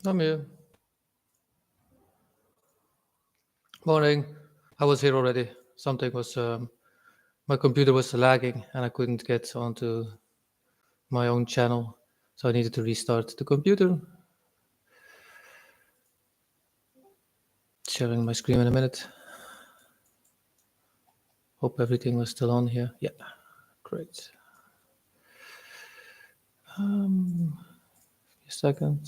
I'm here. Morning. I was here already. Something was, my computer was lagging and I couldn't get onto my own channel. So I needed to restart the computer. Sharing my screen in a minute. Hope everything was still on here. Yeah, great. A second.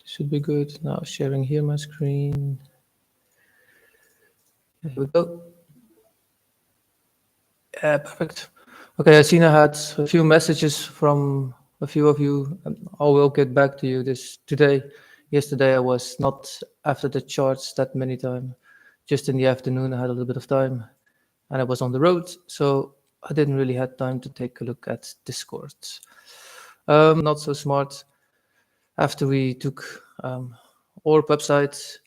This should be good. Now sharing here my screen. Here we go. Yeah, perfect. Okay, I seen I had a few messages from a few of you. I will get back to you this today. Yesterday I was not after the charts that many time. Just in the afternoon I had a little bit of time, and I was on the road, so I didn't really had time to take a look at Discord. Not so smart. After we took our website,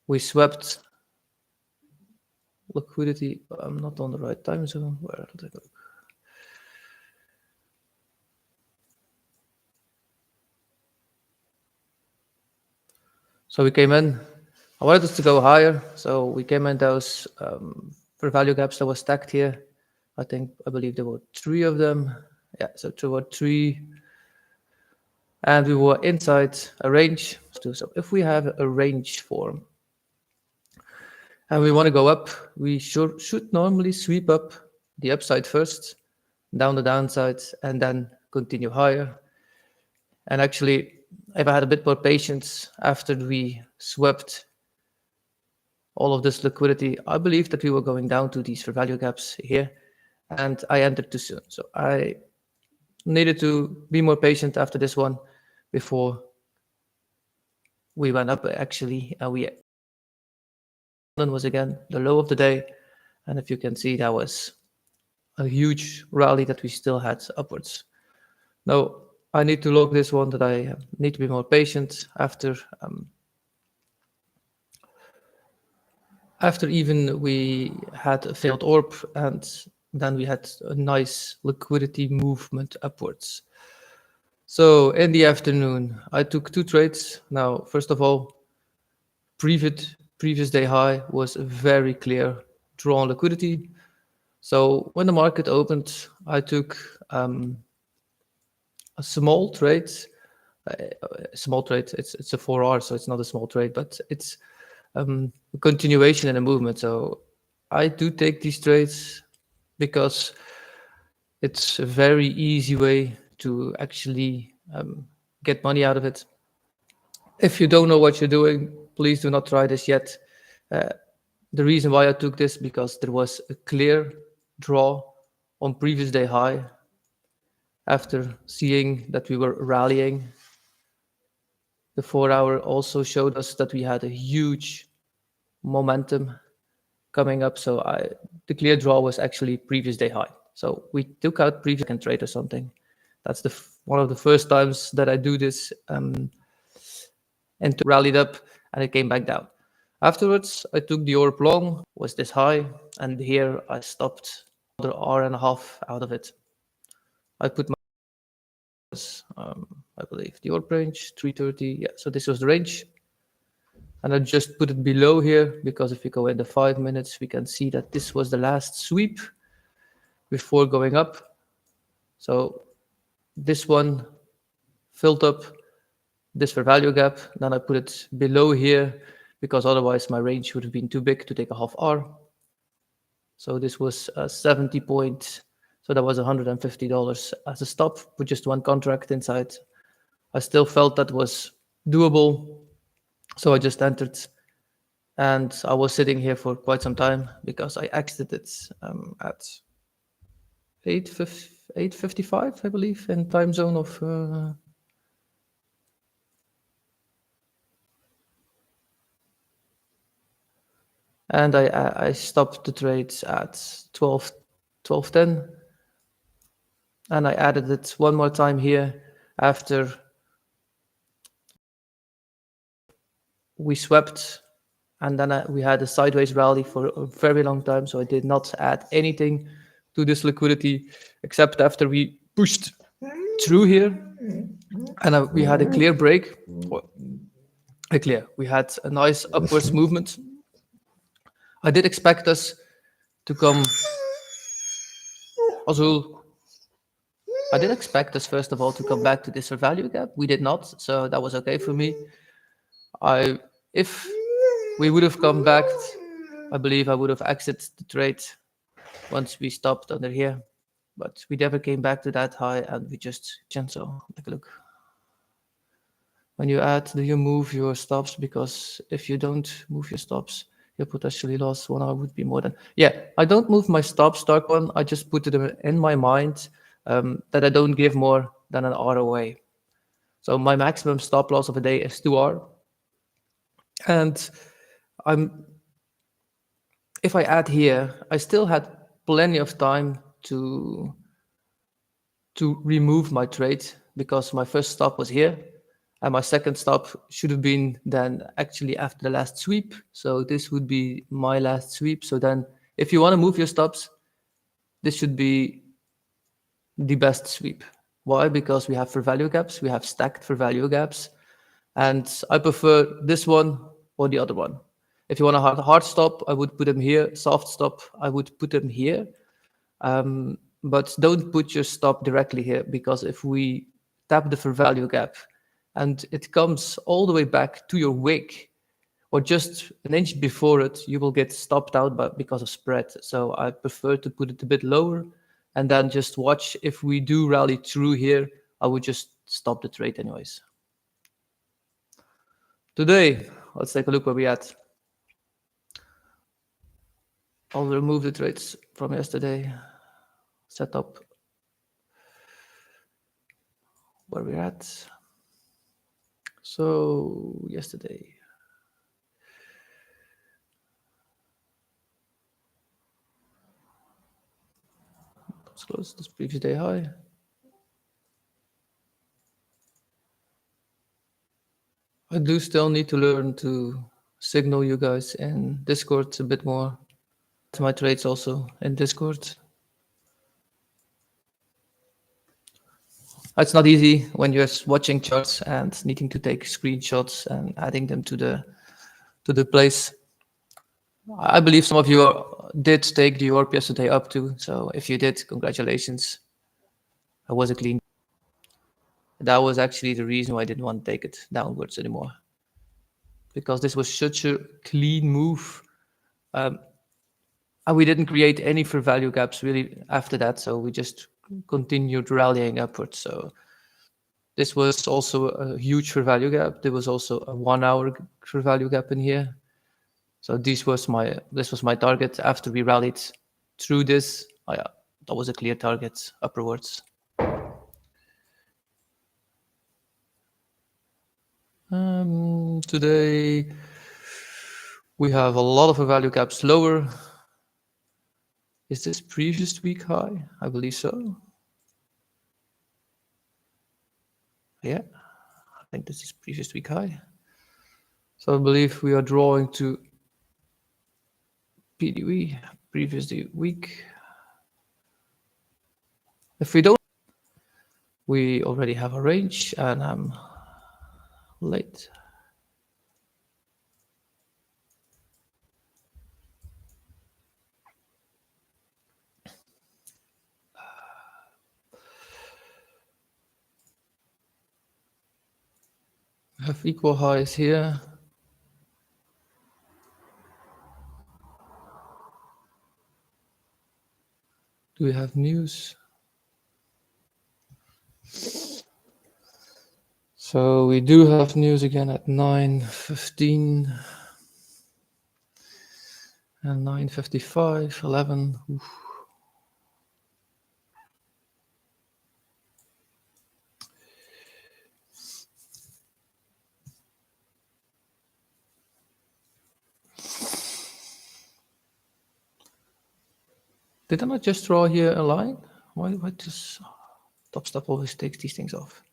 we swept liquidity. I'm not on the right time zone. Where did I go? So we came in. I wanted us to go higher, so we came in those for value gaps that were stacked here. I believe there were 3 of them. Yeah, so 2 or 3, and we were inside a range. So if we have a range form and we want to go up, we should normally sweep up the upside first, down the downside, and then continue higher. And actually, if I had a bit more patience after we swept all of this liquidity, I believe that we were going down to these fair value gaps here, and I entered too soon. So I needed to be more patient after this one before we went up. Actually, London was again the low of the day, and if you can see, that was a huge rally that we still had upwards. Now I need to log this one that I need to be more patient after even we had a failed orb, and then we had a nice liquidity movement upwards. So in the afternoon, I took 2 trades. Now, first of all, previous day high was a very clear draw on liquidity. So when the market opened, I took a small trade. It's a 4R, so it's not a small trade, but it's a continuation in a movement. So I do take these trades because it's a very easy way to actually get money out of it. If you don't know what you're doing, please do not try this yet. The reason why I took this, because there was a clear draw on previous day high after seeing that we were rallying. The 4-hour also showed us that we had a huge momentum coming up. So the clear draw was actually previous day high. So we took out previous trade or something. That's one of the first times that I do this, and rallied up and it came back down. Afterwards, I took the orb long, was this high, and here I stopped another hour and a half out of it. I put my, I believe, the orb range, 330. Yeah, so this was the range. And I just put it below here because if you go in the 5 minutes, we can see that this was the last sweep before going up. So this one filled up this fair value gap. Then I put it below here because otherwise my range would have been too big to take a half R. So this was 70 points. So that was $150 as a stop with just one contract inside. I still felt that was doable. So I just entered, and I was sitting here for quite some time because I exited at 8:55, I believe, in time zone of and I stopped the trades at 12:10, and I added it one more time here after we swept, and then we had a sideways rally for a very long time, so I did not add anything to this liquidity, except after we pushed through here, and we had a clear break. We had a nice upwards movement. I did expect us to come. Azul. I did expect us, first of all, to come back to this value gap. We did not, so that was okay for me. If we would have come back, I believe I would have exited the trade once we stopped under here. But we never came back to that high, and we just gentle. Take a look. When you add, do you move your stops? Because if you don't move your stops, your potentially loss 1 hour would be more than. Yeah, I don't move my stops, Dark One. I just put it in my mind that I don't give more than an hour away. So my maximum stop loss of a day is 2 hours. And if I add here, I still had plenty of time to remove my trade because my first stop was here. And my second stop should have been then actually after the last sweep. So this would be my last sweep. So then if you want to move your stops, this should be the best sweep. Why? Because we have for value gaps. We have stacked for value gaps. And I prefer this one or the other one. If you want a hard stop, I would put them here. Soft stop, I would put them here. But don't put your stop directly here, because if we tap the for value gap and it comes all the way back to your wick, or just an inch before it, you will get stopped out because of spread. So I prefer to put it a bit lower and then just watch. If we do rally through here, I would just stop the trade anyways. Today, let's take a look where we're at. I'll remove the trades from yesterday, set up where we're at. So yesterday, let's close this previous day high. I do still need to learn to signal you guys in Discord a bit more. My trades also in Discord. It's not easy when you're watching charts and needing to take screenshots and adding them to the place. I believe some of you did take the Europe yesterday up too. So if you did, congratulations. It was a clean. That was actually the reason why I didn't want to take it downwards anymore, because this was such a clean move. And we didn't create any for value gaps really after that. So we just continued rallying upwards. So this was also a huge for value gap. There was also a 1 hour for value gap in here. So this was my target. After we rallied through this, that was a clear target upwards. Today we have a lot of value gaps lower. Is this previous week high? I believe so. Yeah, I think this is previous week high. So I believe we are drawing to PDW, previous week. If we don't, we already have a range, and I'm late. We have equal highs here. Do we have news? So we do have news again at 9:15 and 9:55, 11. Oof. Did I not just draw here a line? Why does top step always takes these things off?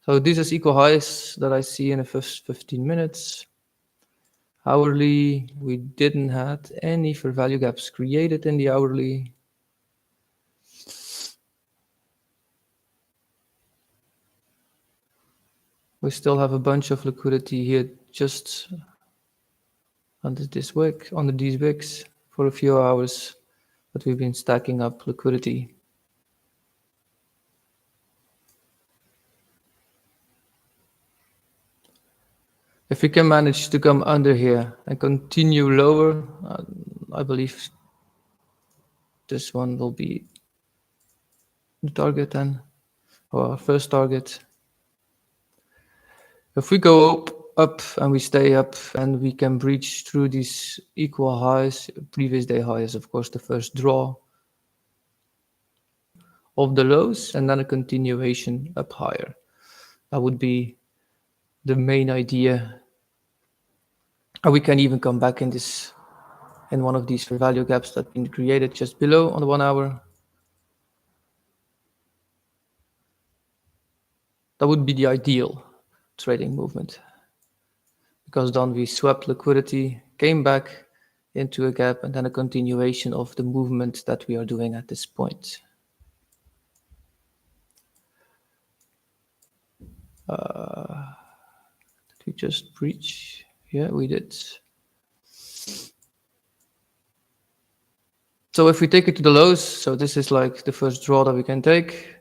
So these is equal highs that I see in the first 15 minutes. Hourly, we didn't have any for value gaps created in the hourly. We still have a bunch of liquidity here just under this wick, under these wicks for a few hours, but we've been stacking up liquidity. If we can manage to come under here and continue lower, I believe this one will be the target then, or our first target. If we go up and we stay up and we can breach through these equal highs, previous day highs, of course, the first draw of the lows and then a continuation up higher. That would be the main idea. And we can even come back in one of these fair value gaps that have been created just below on the 1 hour. That would be the ideal trading movement, because then we swept liquidity, came back into a gap, and then a continuation of the movement that we are doing at this point. Did we just breach? Yeah, we did. So if we take it to the lows, so this is like the first draw that we can take.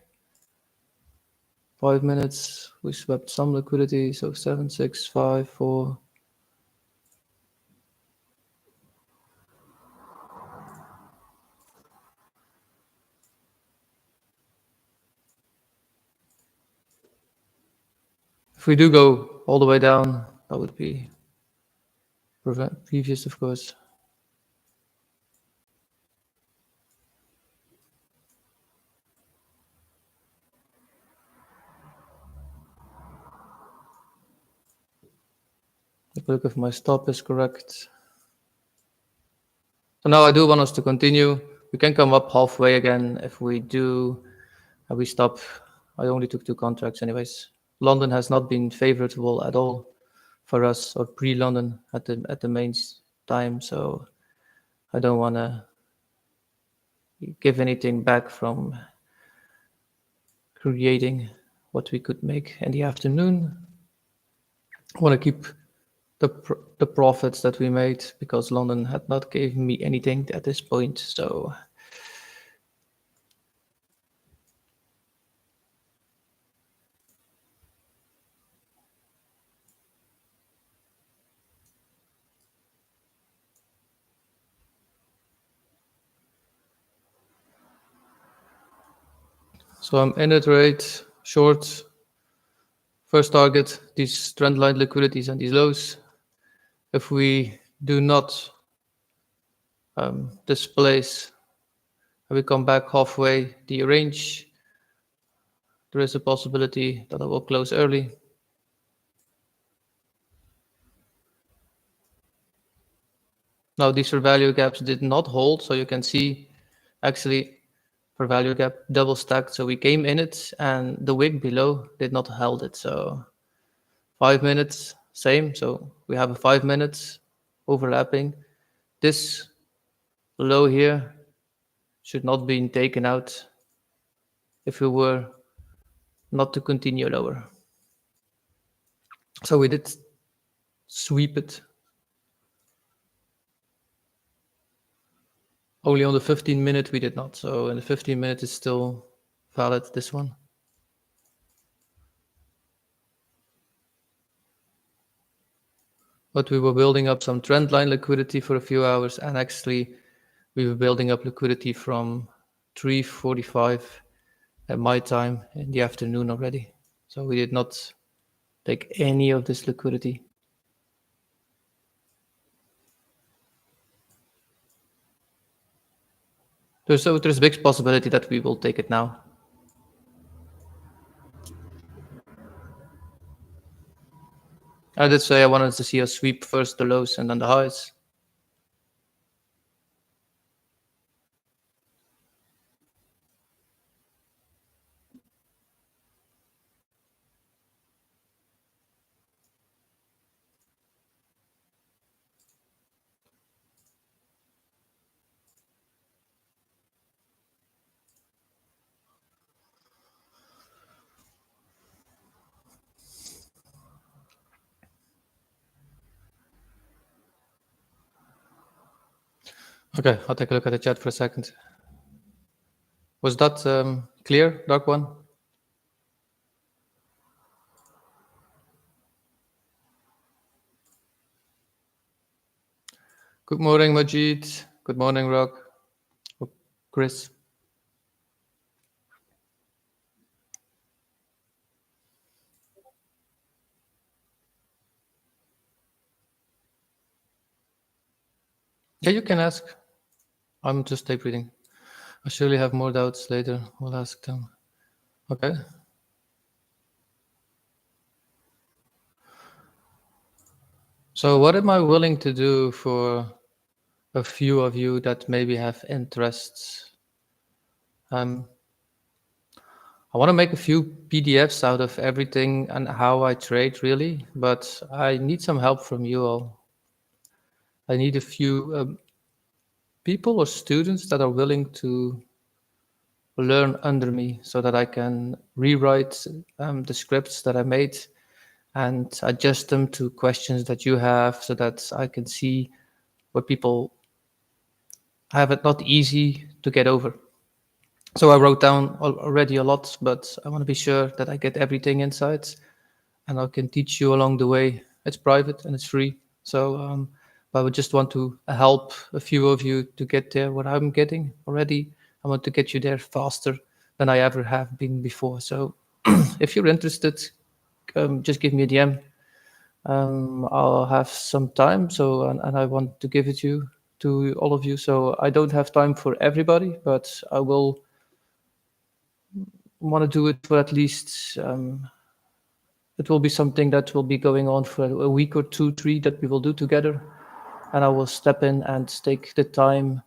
5 minutes, we swept some liquidity, so 7, 6, 5, 4. If we do go all the way down, that would be previous, of course. If I look if my stop is correct. So now I do want us to continue. We can come up halfway again if we do. We stop. I only took 2 contracts anyways. London has not been favorable at all for us, or pre-London at the main time, so I don't want to give anything back from creating what we could make in the afternoon. I want to keep the profits that we made, because London had not given me anything at this point. So I'm in a trade, short. First target, these trend line liquidities and these lows. If we do not displace, we come back halfway the range, there is a possibility that I will close early. Now these fair value gaps did not hold, so you can see actually fair value gap double stacked. So we came in it and the wick below did not hold it. So 5 minutes, same. So we have a 5 minutes overlapping. This low here should not be taken out if we were not to continue lower. So we did sweep it. Only on the 15-minute we did not. So in the 15-minute is still valid, this one. But we were building up some trend line liquidity for a few hours, and actually we were building up liquidity from 3:45 at my time in the afternoon already. So we did not take any of this liquidity. There's a big possibility that we will take it now. I did say I wanted to see us sweep first the lows and then the highs. Okay, I'll take a look at the chat for a second. Was that clear, Dark One? Good morning, Majid. Good morning, Rock. Oh, Chris. Yeah, you can ask. I'm just tape reading. I surely have more doubts later. We'll ask them. Okay. So, what am I willing to do for a few of you that maybe have interests? Um, I want to make a few PDFs out of everything and how I trade, really, but I need some help from you all. I need a few people or students that are willing to learn under me so that I can rewrite the scripts that I made and adjust them to questions that you have so that I can see what people have it not easy to get over. So I wrote down already a lot, but I want to be sure that I get everything inside and I can teach you along the way. It's private and it's free. So but I would just want to help a few of you to get there what I'm getting already. I want to get you there faster than I ever have been before. So if you're interested, just give me a DM. I'll have some time. So and I want to give it to all of you. So I don't have time for everybody, but I will want to do it for at least it will be something that will be going on for a week or two, three that we will do together. And I will step in and take the time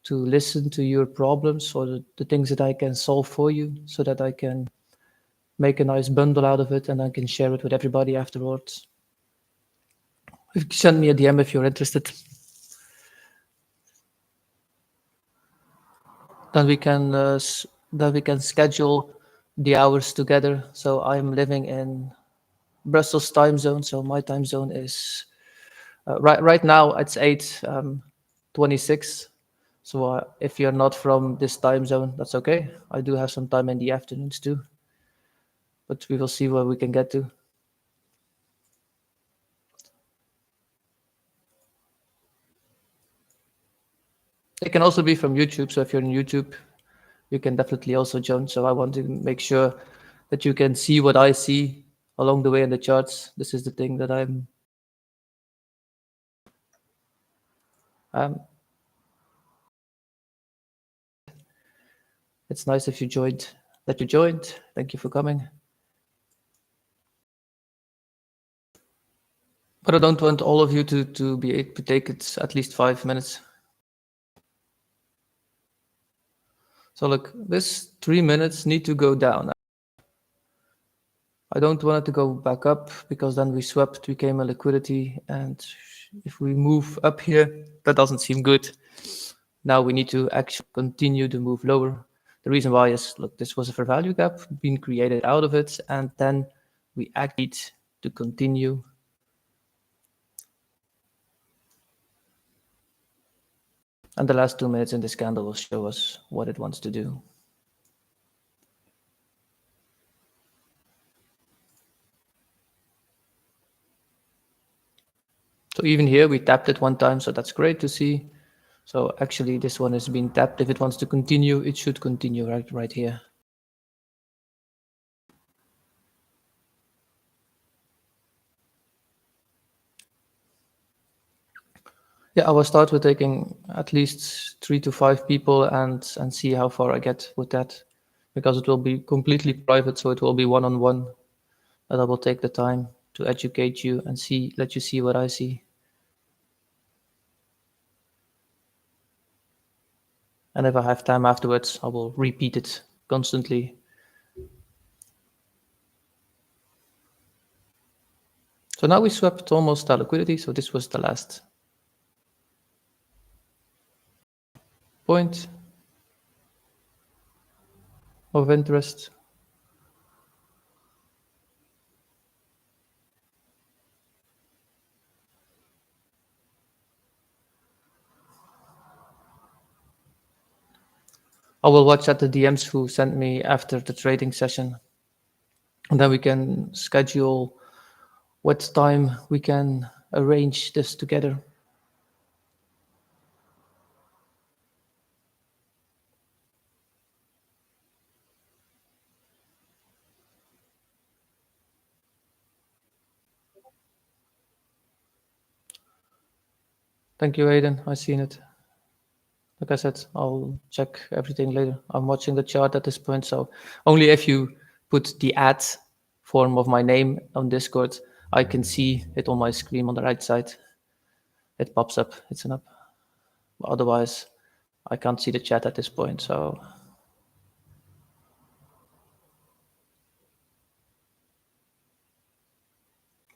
to listen to your problems or the things that I can solve for you so that I can make a nice bundle out of it and I can share it with everybody afterwards. You can send me a DM if you're interested. Then we can then we can schedule the hours together. So I'm living in Brussels time zone. So my time zone is right now it's 8:26. So if you're not from this time zone, that's okay. I do have some time in the afternoons too, but we will see where we can get to. It can also be from YouTube. So if you're on YouTube, you can definitely also join. So I want to make sure that you can see what I see along the way in the charts. This is the thing that I'm. Um, it's nice if you joined. That you joined. Thank you for coming. But I don't want all of you to be able to take it at least 5 minutes. So look, this 3 minutes need to go down. I don't want it to go back up because then we swept, became a liquidity. And if we move up here, that doesn't seem good. Now we need to actually continue to move lower. The reason why is, look, this was a fair value gap being created out of it. And then we actually need to continue. And the last 2 minutes in this candle will show us what it wants to do. So even here, we tapped it one time, so that's great to see. So actually, this one is being tapped. If it wants to continue, it should continue right here. Yeah, I will start with taking at least 3 to 5 people and see how far I get with that, because it will be completely private, so it will be one-on-one. But I will take the time to educate you and let you see what I see. And if I have time afterwards, I will repeat it constantly. So now we swept almost our liquidity. So this was the last point of interest. I will watch at the DMs who sent me after the trading session, and then we can schedule what time we can arrange this together. Thank you, Aiden. I've seen it. Like I said, I'll check everything later. I'm watching the chart at this point, so only if you put the at form of my name on Discord, I can see it on my screen on the right side. It pops up. It's an up. Otherwise, I can't see the chat at this point. So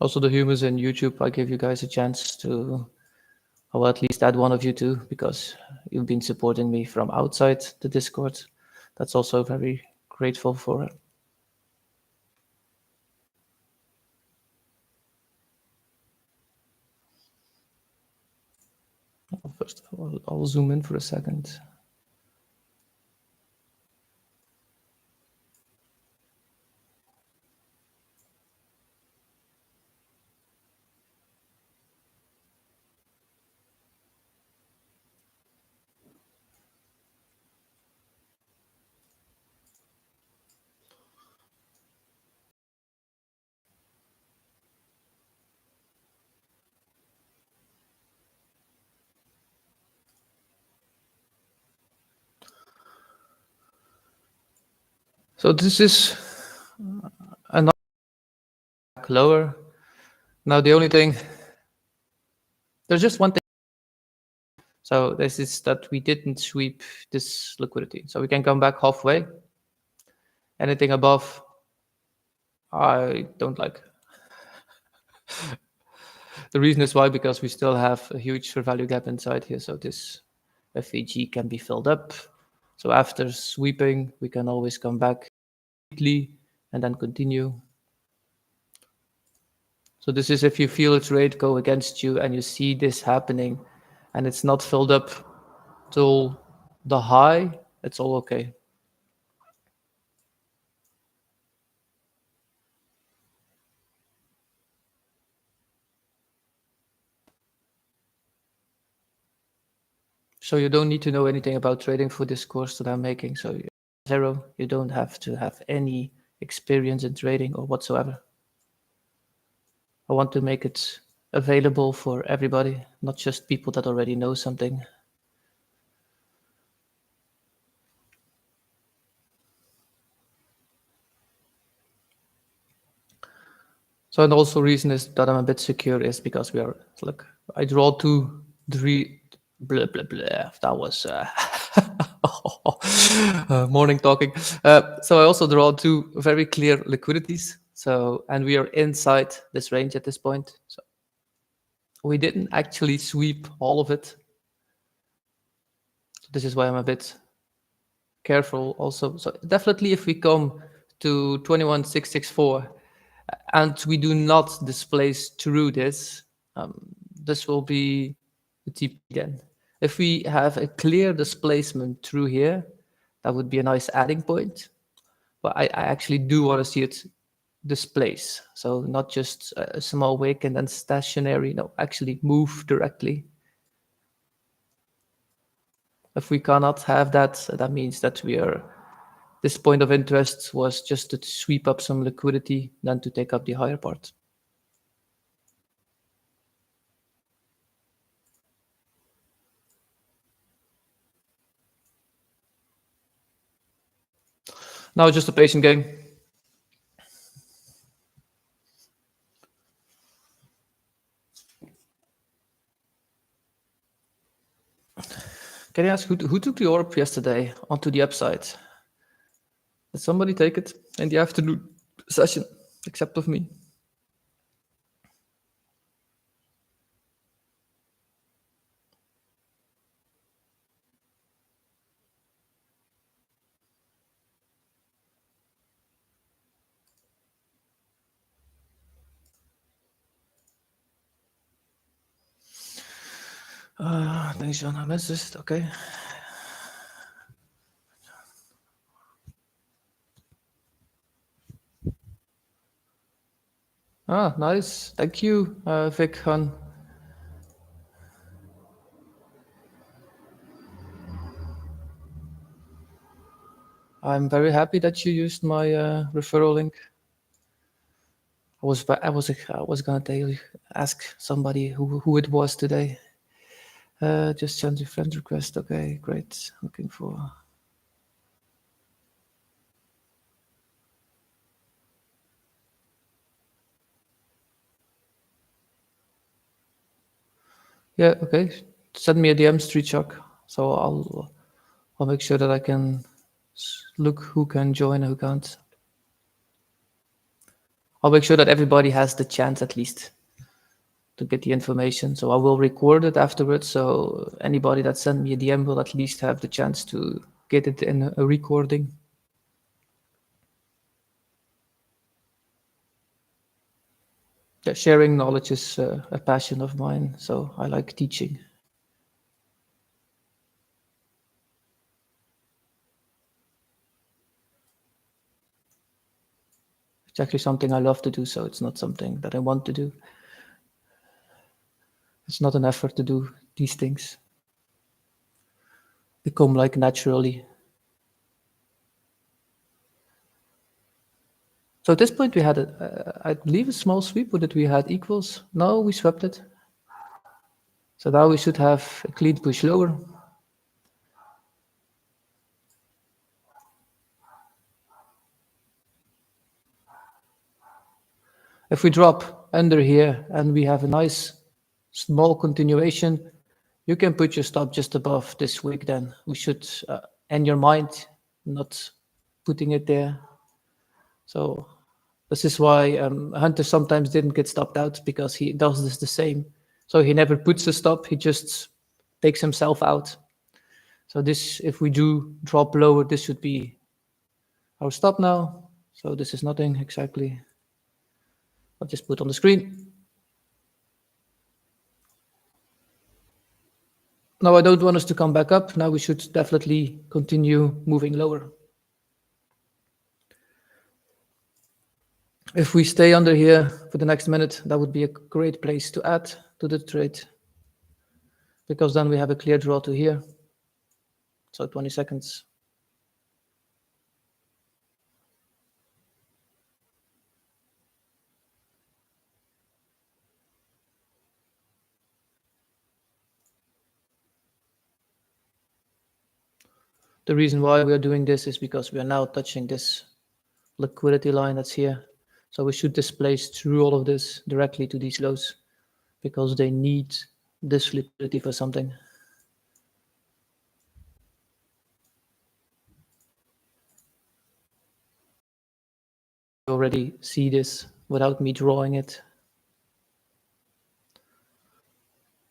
also the humans in YouTube, I give you guys a chance to, or at least add one of you too, because you've been supporting me from outside the Discord. That's also very grateful for. First of all, I'll zoom in for a second. So this is another lower. Now the only thing, there's just one thing. So this is that we didn't sweep this liquidity. So we can come back halfway. Anything above, I don't like. The reason is why, because we still have a huge fair value gap inside here. So this FVG can be filled up. So after sweeping, we can always come back quickly and then continue. So this is if you feel a trade go against you and you see this happening and it's not filled up till the high, it's all okay. So you don't need to know anything about trading for this course that I'm making. So zero, you don't have to have any experience in trading or whatsoever. I want to make it available for everybody, not just people that already know something. So and also reason is that I'm a bit secure is because we are, look, I draw 2, 3, blah, blah, blah. That was morning talking. So I also draw 2 very clear liquidities. So, and we are inside this range at this point. So we didn't actually sweep all of it. This is why I'm a bit careful also. So definitely if we come to 21,664 and we do not displace through this, this will be the TP again. If we have a clear displacement through here, that would be a nice adding point. But I actually do want to see it displace. So not just a small wick and then stationary, no, actually move directly. If we cannot have that, that means that we are, this point of interest was just to sweep up some liquidity than to take up the higher part. Now just a patient game. Can I ask who took the orb yesterday onto the upside? Did somebody take it in the afternoon session, except of me? Thanks, John. I missed this. Okay. Ah, nice. Thank you, Vic Han. I'm very happy that you used my referral link. I was gonna ask somebody who it was today. Just send your friend request. Okay, great. Looking for. Yeah, okay. Send me a DM, Street Shock. So I'll make sure that I can look who can join and who can't. I'll make sure that everybody has the chance at least to get the information. So I will record it afterwards. So anybody that sent me a DM will at least have the chance to get it in a recording. Yeah, sharing knowledge is a passion of mine. So I like teaching. It's actually something I love to do. So it's not something that I want to do. It's not an effort to do these things. They come like naturally. So at this point we had, I believe, a small sweep, or did we had equals? No, we swept it. So now we should have a clean push lower. If we drop under here and we have a nice small continuation, you can put your stop just above this wick then. We should, in your mind, not putting it there. So this is why Hunter sometimes didn't get stopped out, because he does this the same. So he never puts a stop, he just takes himself out. So this, if we do drop lower, this should be our stop now. So this is nothing exactly. I'll just put on the screen. Now I don't want us to come back up. Now we should definitely continue moving lower. If we stay under here for the next minute, that would be a great place to add to the trade, because then we have a clear draw to here. So 20 seconds. The reason why we are doing this is because we are now touching this liquidity line that's here. So we should displace through all of this directly to these lows, because they need this liquidity for something. You already see this without me drawing it.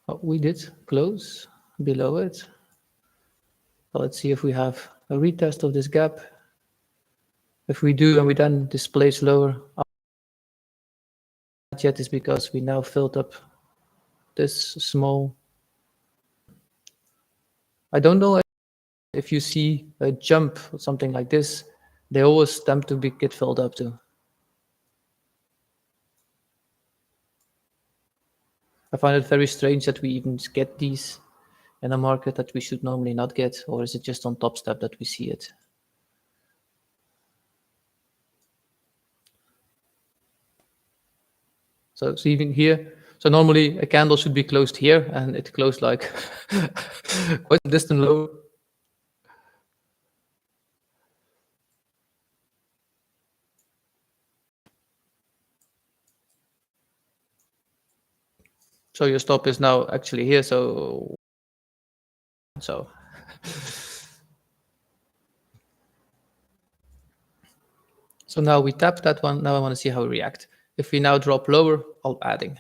Oh, we did close below it. Well, let's see if we have a retest of this gap. If we do, and we then displace lower, yet is because we now filled up this small. I don't know if you see a jump or something like this, they always tend to get filled up too. I find it very strange that we even get these in a market that we should normally not get, or is it just on Top Step that we see it? So even here, so normally a candle should be closed here, and it closed like quite a distant low. So your stop is now actually here. So so now we tap that one. Now I want to see how we react. If we now drop lower, I'll adding.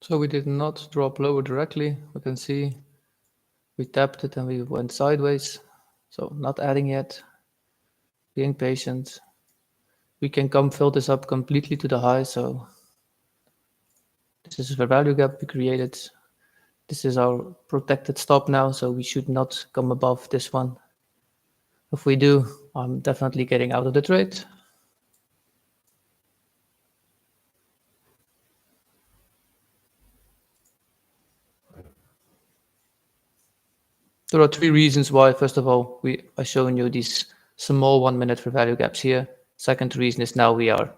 So we did not drop lower directly. We can see we tapped it and we went sideways. So not adding yet, being patient. We can come fill this up completely to the high. So this is the value gap we created. This is our protected stop now. So we should not come above this one. If we do, I'm definitely getting out of the trade. There are three reasons why. First of all, I shown you these small 1 minute for value gaps here. Second reason is now we are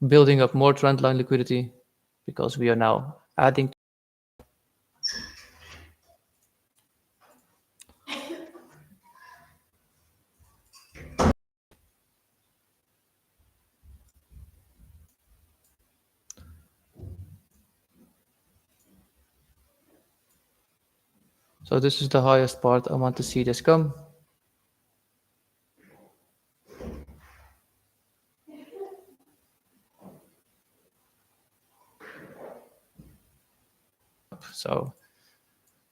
building up more trend line liquidity because we are now adding. So this is the highest part. I want to see this come. So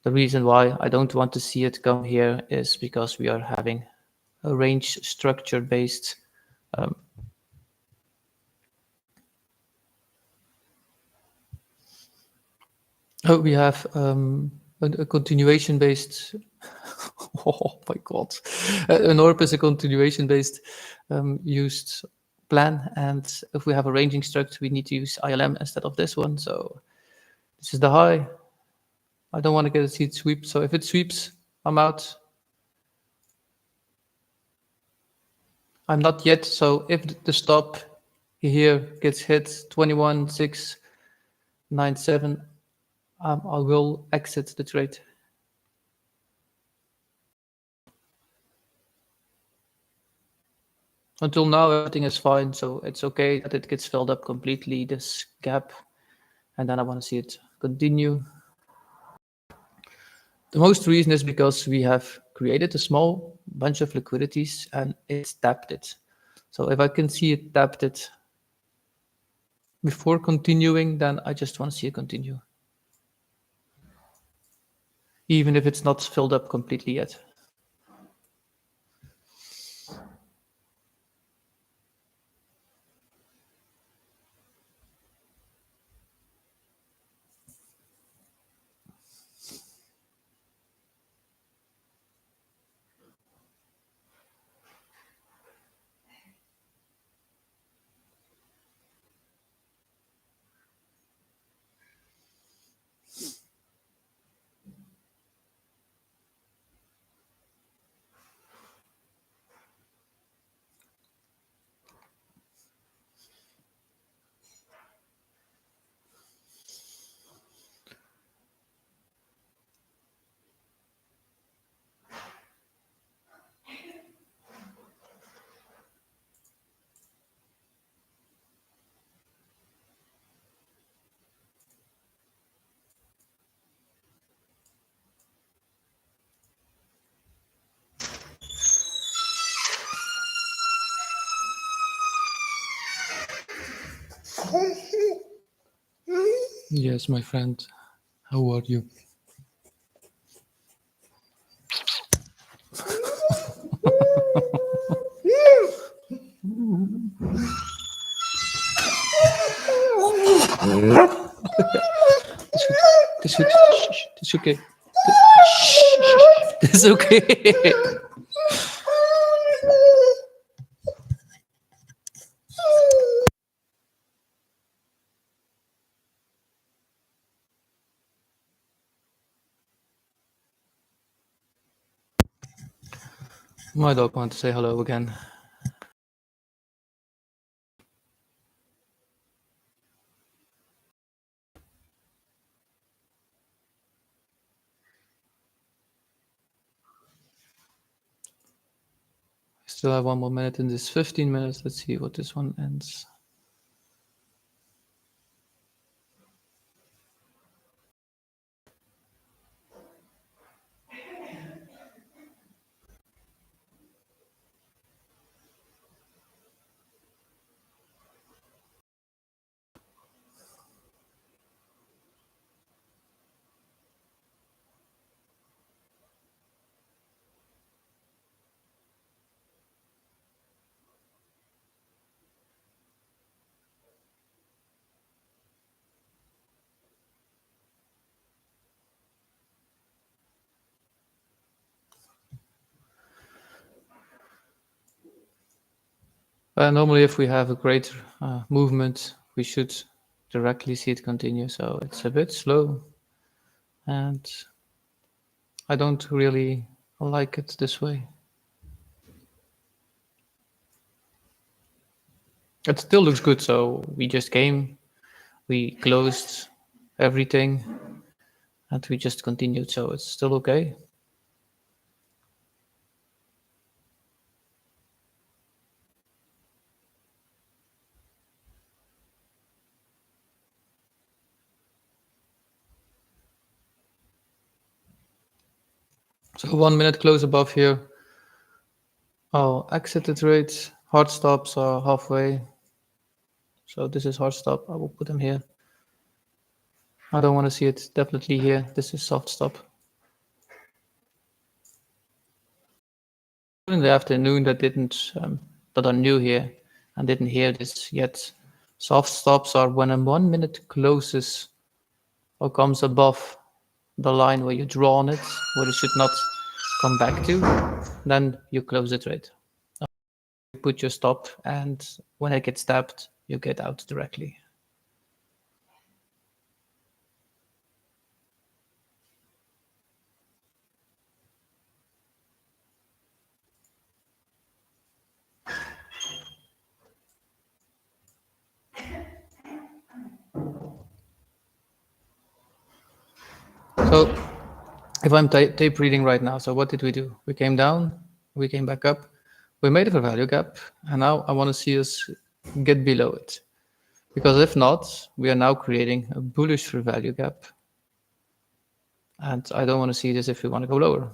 the reason why I don't want to see it come here is because we are having a range structure based we have a continuation based. Oh my god, an ORP is a continuation based used plan, and if we have a ranging struct, we need to use ILM instead of this one. So this is the high. I don't want to get a seed sweep. So if it sweeps, I'm out. I'm not yet. So if the stop here gets hit 21,697, I will exit the trade. Until now, everything is fine. So it's okay that it gets filled up completely, this gap. And then I want to see it continue. The most reason is because we have created a small bunch of liquidities and it's tapped it. So if I can see it tapped it before continuing, then I just want to see it continue. Even if it's not filled up completely yet. Yes, my friend. How are you? It's okay. It's okay. My dog wants to say hello again. Still have 1 more minute in this 15 minutes. Let's see what this one ends. Normally, if we have a great movement, we should directly see it continue. So it's a bit slow, and I don't really like it this way. It still looks good. So we just came, we closed everything, and we just continued. So it's still okay. So 1 minute close above here. I'll exit the trade. Hard stops are halfway. So this is hard stop. I will put them here. I don't want to see it definitely here. This is soft stop. In the afternoon that are new here and didn't hear this yet. Soft stops are when a 1 minute closes or comes above the line where you draw on it, where it should not come back to, then you close the trade. You put your stop, and when it gets tapped, you get out directly. So if I'm tape reading right now, so what did we do? We came down, we came back up, we made a value gap, and now I want to see us get below it. Because if not, we are now creating a bullish fair value gap. And I don't want to see this if we want to go lower.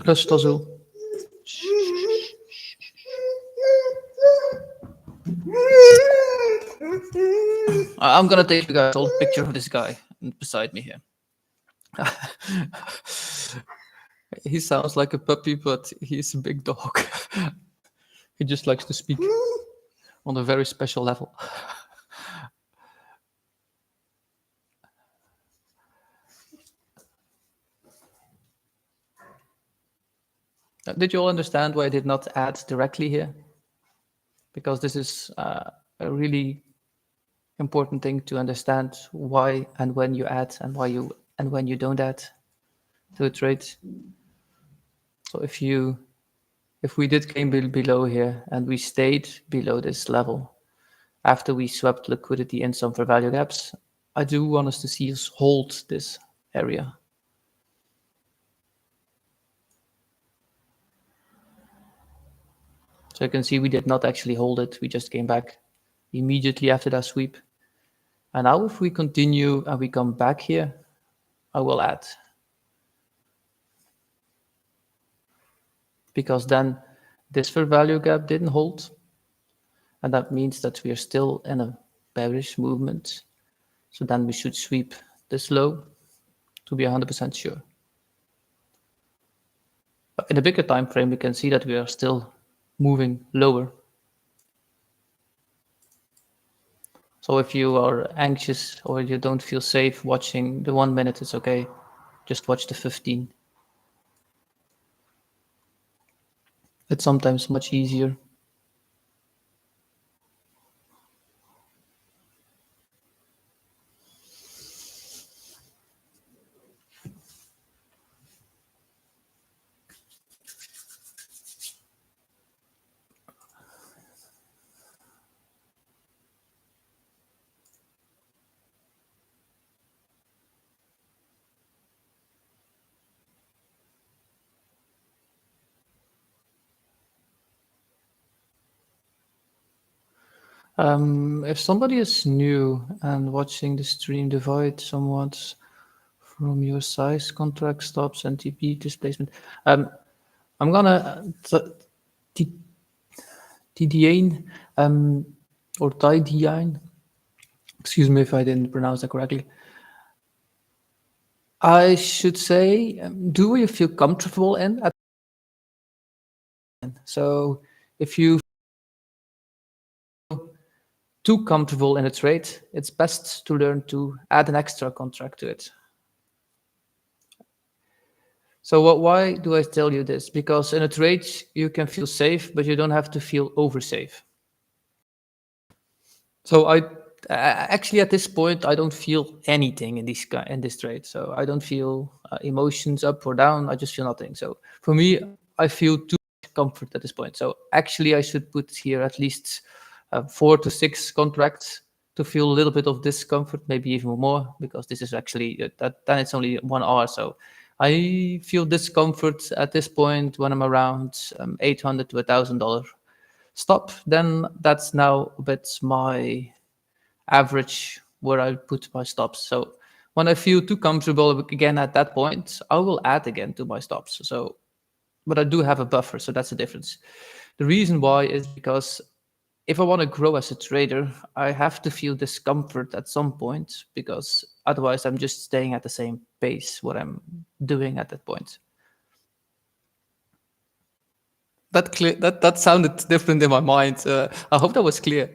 Rust, Azul. I'm gonna take you guys all a picture of this guy beside me here. He sounds like a puppy, but he's a big dog. He just likes to speak on a very special level. Did you all understand why I did not add directly here? Because this is a really important thing to understand why and when you add and when you don't add to a trade. So if we did came below here and we stayed below this level after we swept liquidity in some for value gaps, I do want us to see us hold this area. So you can see we did not actually hold it. We just came back immediately after that sweep. And now if we continue and we come back here, I will add. Because then this fair value gap didn't hold. And that means that we are still in a bearish movement. So then we should sweep this low to be 100% sure. But in a bigger time frame, we can see that we are still moving lower. So if you are anxious or you don't feel safe watching the 1 minute, it's okay. Just watch the 15. It's sometimes much easier. If somebody is new and watching the stream, divide somewhat from your size, contract stops, and TP displacement. I'm gonna TDN or TIDN. Excuse me if I didn't pronounce that correctly. I should say, do you feel comfortable in? So if you feel too comfortable in a trade, it's best to learn to add an extra contract to it. So why do I tell you this? Because in a trade, you can feel safe, but you don't have to feel over safe. So actually at this point I don't feel anything in this trade. So I don't feel emotions up or down. I just feel nothing. So for me, I feel too much comfort at this point. So actually, I should put here at least 4 to 6 contracts to feel a little bit of discomfort, maybe even more, because this is actually that then it's only 1 hour. So I feel discomfort at this point when I'm around $800 to $1,000 stop. Then that's now a bit my average where I put my stops. So when I feel too comfortable again at that point, I will add again to my stops. So, but I do have a buffer, so that's the difference. The reason why is because if I want to grow as a trader, I have to feel discomfort at some point because otherwise I'm just staying at the same pace what I'm doing at that point. That sounded different in my mind. I hope that was clear.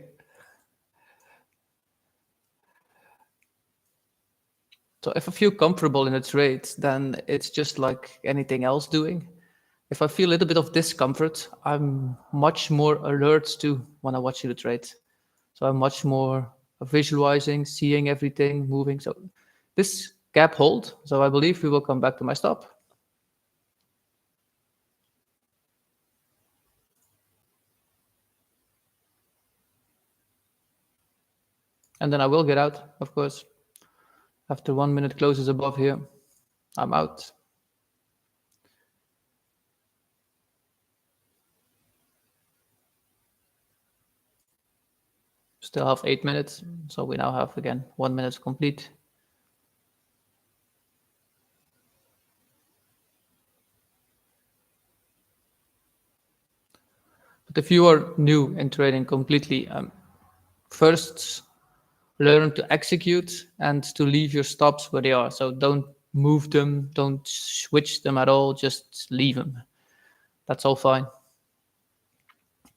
So if I feel comfortable in a trade, then it's just like anything else doing. If I feel a little bit of discomfort, I'm much more alert to when I watch the trade. So I'm much more visualizing, seeing everything, moving. So this gap hold. So I believe we will come back to my stop. And then I will get out, of course. After 1 minute closes above here, I'm out. Still have 8 minutes. So we now have again 1 minute complete. But if you are new in trading completely, first learn to execute and to leave your stops where they are. So don't move them, don't switch them at all, just leave them. That's all fine.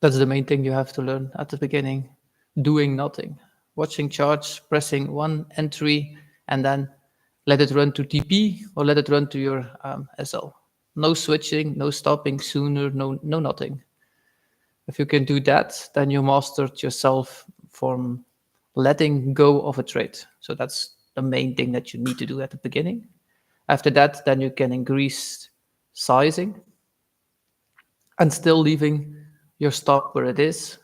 That's the main thing you have to learn at the beginning. Doing nothing. Watching charts, pressing one entry, and then let it run to TP or let it run to your SL. No switching, no stopping sooner, no nothing. If you can do that, then you mastered yourself from letting go of a trade. So that's the main thing that you need to do at the beginning. After that, then you can increase sizing and still leaving your stop where it is.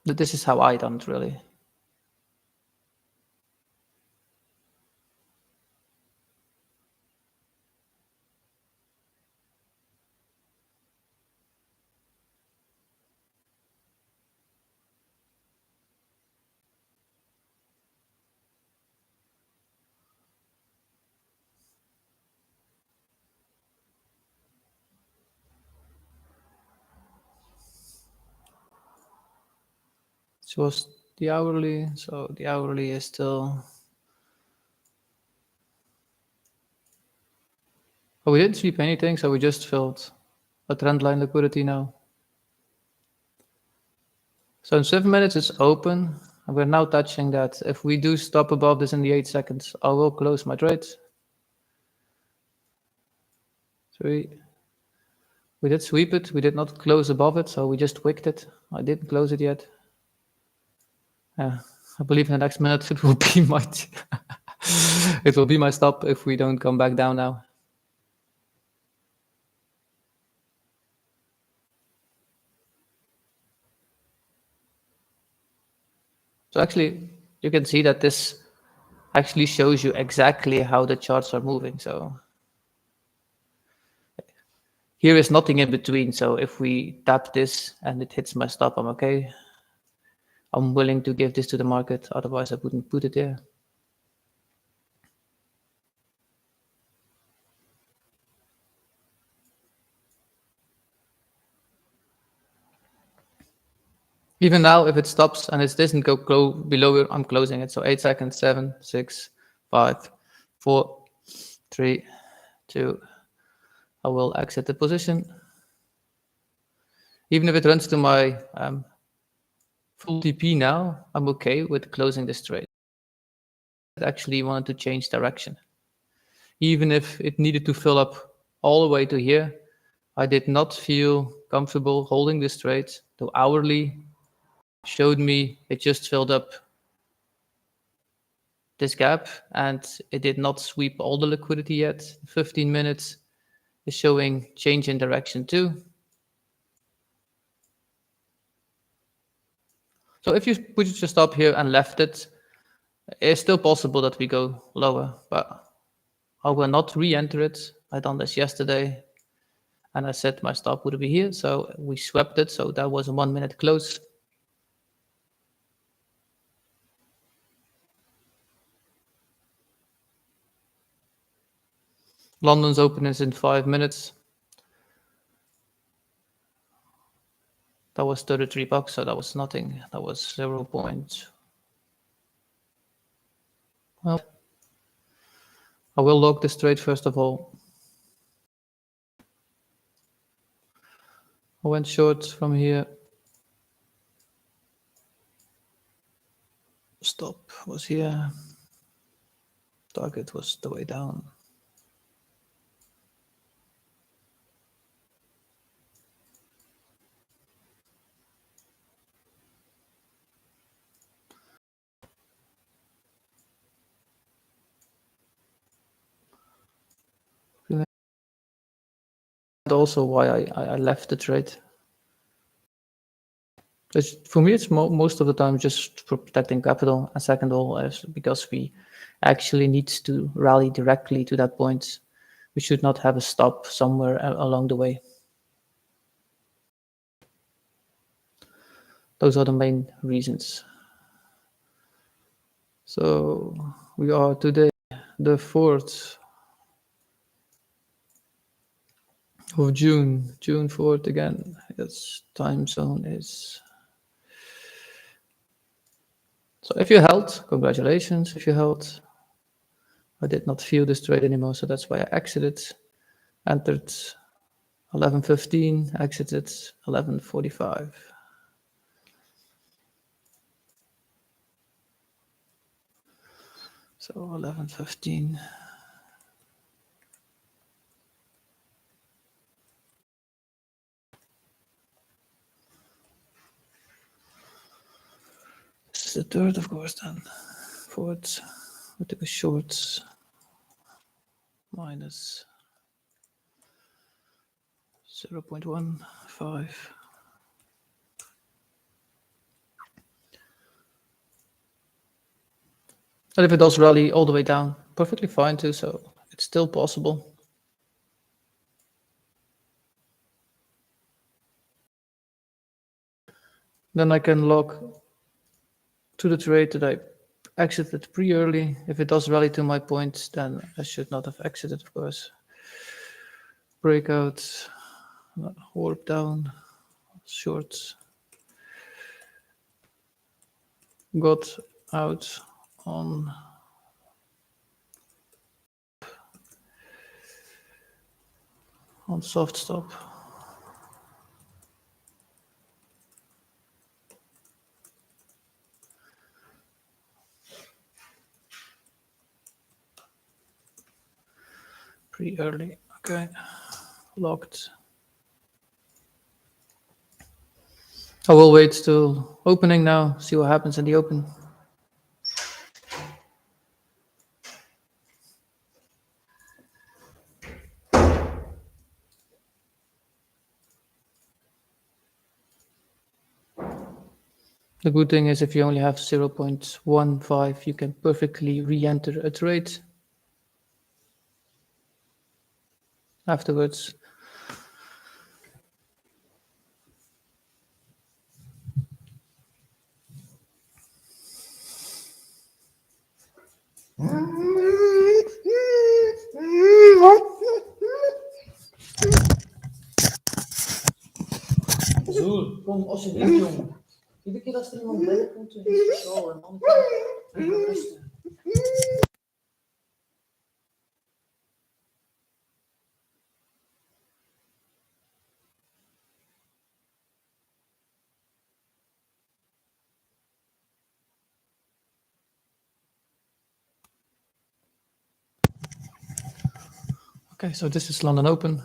But this is how I done it really. It was the hourly, so the hourly is still. Oh, we didn't sweep anything, so we just filled a trend line liquidity now. So in 7 minutes it's open, and we're now touching that. If we do stop above this in the 8 seconds, I will close my trade. 3. We did sweep it. We did not close above it, so we just wicked it. I didn't close it yet. Yeah, I believe in the next minute it will be my it will be my stop if we don't come back down now. So actually, you can see that this actually shows you exactly how the charts are moving. So here is nothing in between. So if we tap this and it hits my stop, I'm okay. I'm willing to give this to the market. Otherwise, I wouldn't put it there. Even now, if it stops and it doesn't go below, I'm closing it. So 8 seconds, 7, 6, 5, 4, 3, 2. I will exit the position. Even if it runs to my full TP now, I'm okay with closing this trade. I actually wanted to change direction. Even if it needed to fill up all the way to here, I did not feel comfortable holding this trade. The hourly showed me it just filled up this gap and it did not sweep all the liquidity yet. 15 minutes is showing change in direction too. So if you put your stop here and left it, it's still possible that we go lower, but I will not re-enter it. I done this yesterday and I said my stop would be here. So we swept it. So that was a 1 minute close. London's open is in 5 minutes. That was $33, so that was nothing. That was 0. Well, I will log this trade first of all. I went short from here. Stop was here. Target was the way down. Also why I left the trade. For me, it's most of the time just for protecting capital. And second of all, is because we actually need to rally directly to that point. We should not have a stop somewhere along the way. Those are the main reasons. So we are today the 4th of June, June 4th again. Its time zone is. So if you held, congratulations. If you held, I did not feel this trade anymore, so that's why I exited. Entered 11:15, exited 11:45. So 11:15. This is the 3rd, of course, then. 4th, we took a short minus 0.15. And if it does rally all the way down, perfectly fine too, so it's still possible. Then I can log to the trade that I exited pre-early. If it does rally to my point, then I should not have exited, of course. Breakout, warp down, short. Got out on soft stop. Pre-early, okay, locked. I will wait till opening now, see what happens in the open. The good thing is if you only have 0.15, you can perfectly re-enter a trade afterwards. Zoel, kom alsjeblieft, jongen. Iedere keer als er iemand binnenkomt, dan is het zo. En dan kan je rusten. Okay, so this is London Open.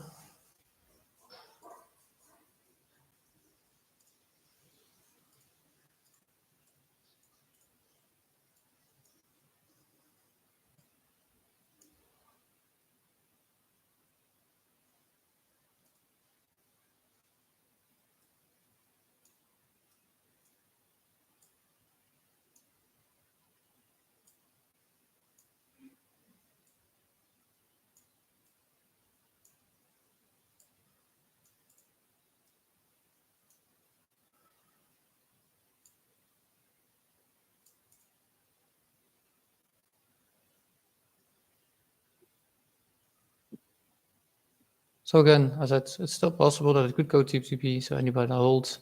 So again, as I said, it's still possible that it could go TP, so anybody that holds.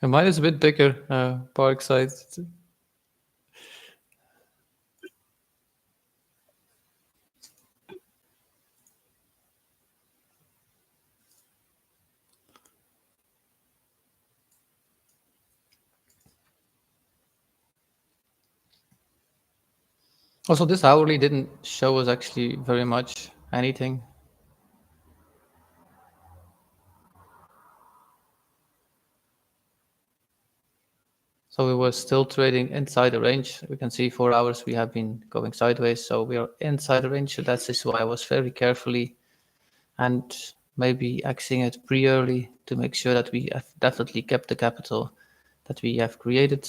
And mine is a bit bigger, Parkside. Also, this hourly didn't show us actually very much anything. So we were still trading inside the range. We can see 4 hours we have been going sideways, so we are inside the range. So that's just why I was very carefully and maybe axing it pre-early to make sure that we have definitely kept the capital that we have created.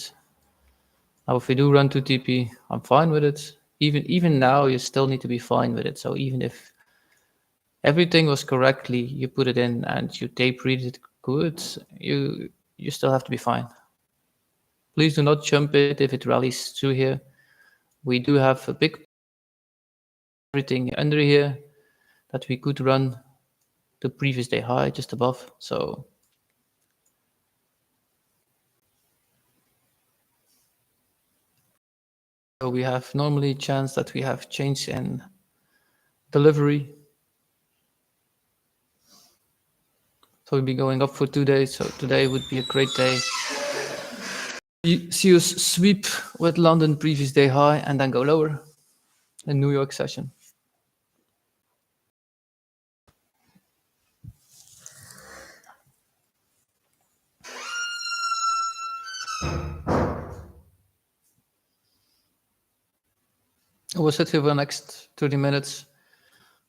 Now, if we do run to TP, I'm fine with it. Even now, you still need to be fine with it. So even if everything was correctly, you put it in and you tape read it good, you still have to be fine. Please do not jump it if it rallies through here. We do have a big everything under here that we could run the previous day high just above. So we have normally chance that we have change in delivery. So we'll be going up for 2 days. So today would be a great day. You see us sweep with London previous day high and then go lower in New York session. We'll sit here for the next 30 minutes.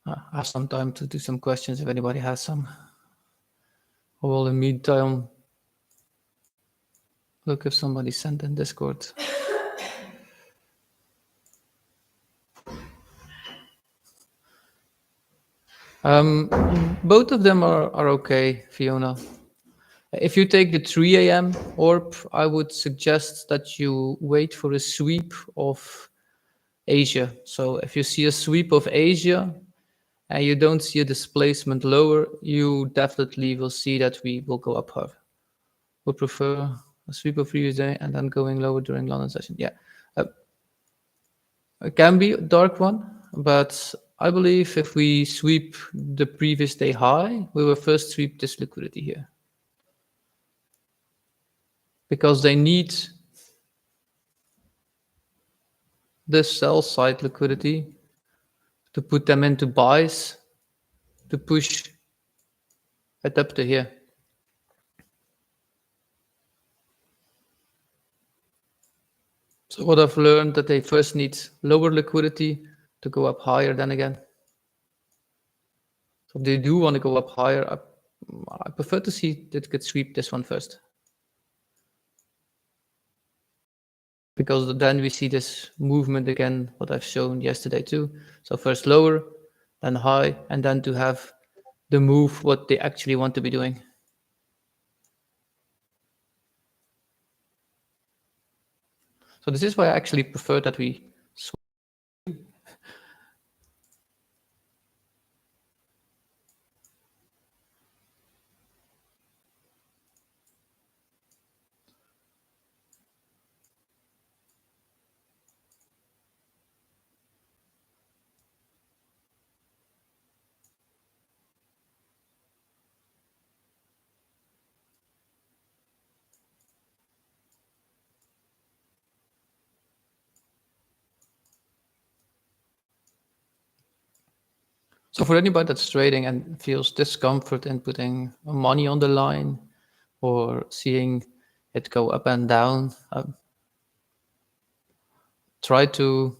I have some time to do some questions if anybody has some. Or in the meantime, look if somebody sent in Discord. Both of them are okay, Fiona. If you take the 3 a.m. orb, I would suggest that you wait for a sweep of Asia. So if you see a sweep of Asia and you don't see a displacement lower, you definitely will see that we will go up higher. Would prefer a sweep of previous day and then going lower during London session. Yeah, it can be a dark one, but I believe if we sweep the previous day high, we will first sweep this liquidity here. Because they need this sell side liquidity to put them into buys to push it up to here. So what I've learned that they first need lower liquidity to go up higher then again. So if they do want to go up higher, I prefer to see that get sweep this one first. Because then we see this movement again, what I've shown yesterday too. So first lower, then high, and then to have the move what they actually want to be doing. So this is why I actually prefer that we So for anybody that's trading and feels discomfort in putting money on the line or seeing it go up and down, try to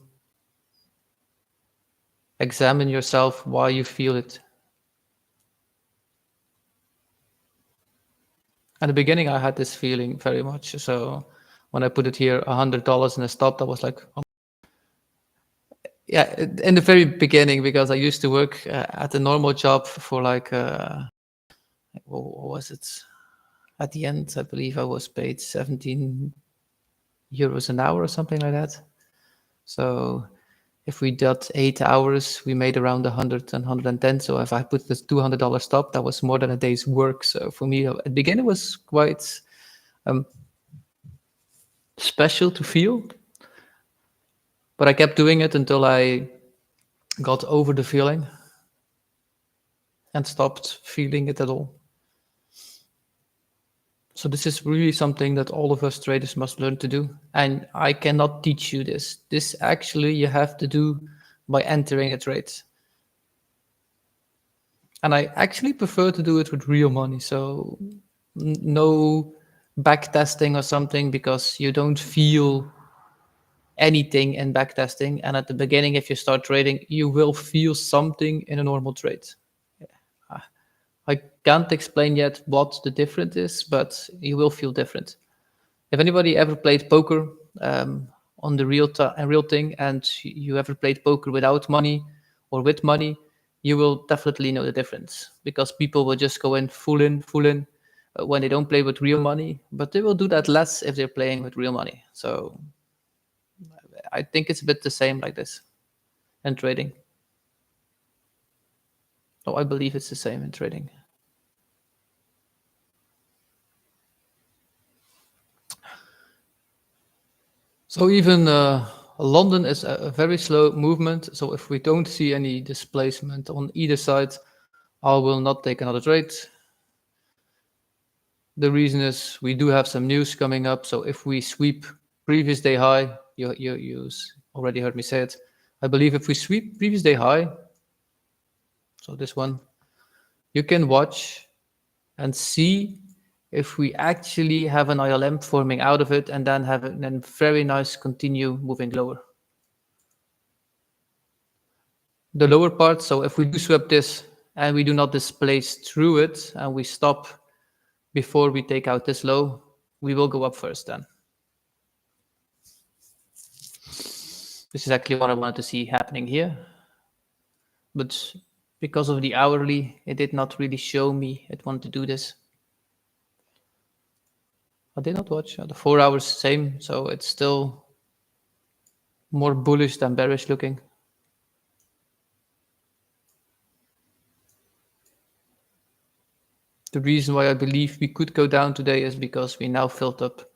examine yourself why you feel it. At the beginning, I had this feeling very much. So when I put it here, $100 in a stop, I was like, oh. Yeah, in the very beginning, because I used to work at a normal job for like, what was it? At the end, I believe I was paid 17 euros an hour or something like that. So if we did 8 hours, we made around 100 and 110. So if I put this $200 stop, that was more than a day's work. So for me, at the beginning, it was quite special to feel. But I kept doing it until I got over the feeling and stopped feeling it at all. So this is really something that all of us traders must learn to do. And I cannot teach you this. This actually you have to do by entering a trade. And I actually prefer to do it with real money. So no back testing or something, because you don't feel anything in back testing. And at the beginning, if you start trading, you will feel something in a normal trade. I can't explain yet what the difference is, but you will feel different. If anybody ever played poker on the real thing, and you ever played poker without money or with money, you will definitely know the difference, because people will just go in full in when they don't play with real money, but they will do that less if they're playing with real money. So I think it's a bit the same like this in trading. Oh, I believe it's the same in trading. So even London is a very slow movement. So if we don't see any displacement on either side, I will not take another trade. The reason is we do have some news coming up. So if we sweep previous day high, you already heard me say it. I believe if we sweep previous day high, so this one, you can watch and see if we actually have an ILM forming out of it, and then have a then very nice continue moving lower. The lower part, so if we do swap this and we do not displace through it, and we stop before we take out this low, we will go up first then. This is exactly what I wanted to see happening here. But because of the hourly, it did not really show me it wanted to do this. I did not watch the 4 hours, same, so it's still more bullish than bearish looking. The reason why I believe we could go down today is because we now filled up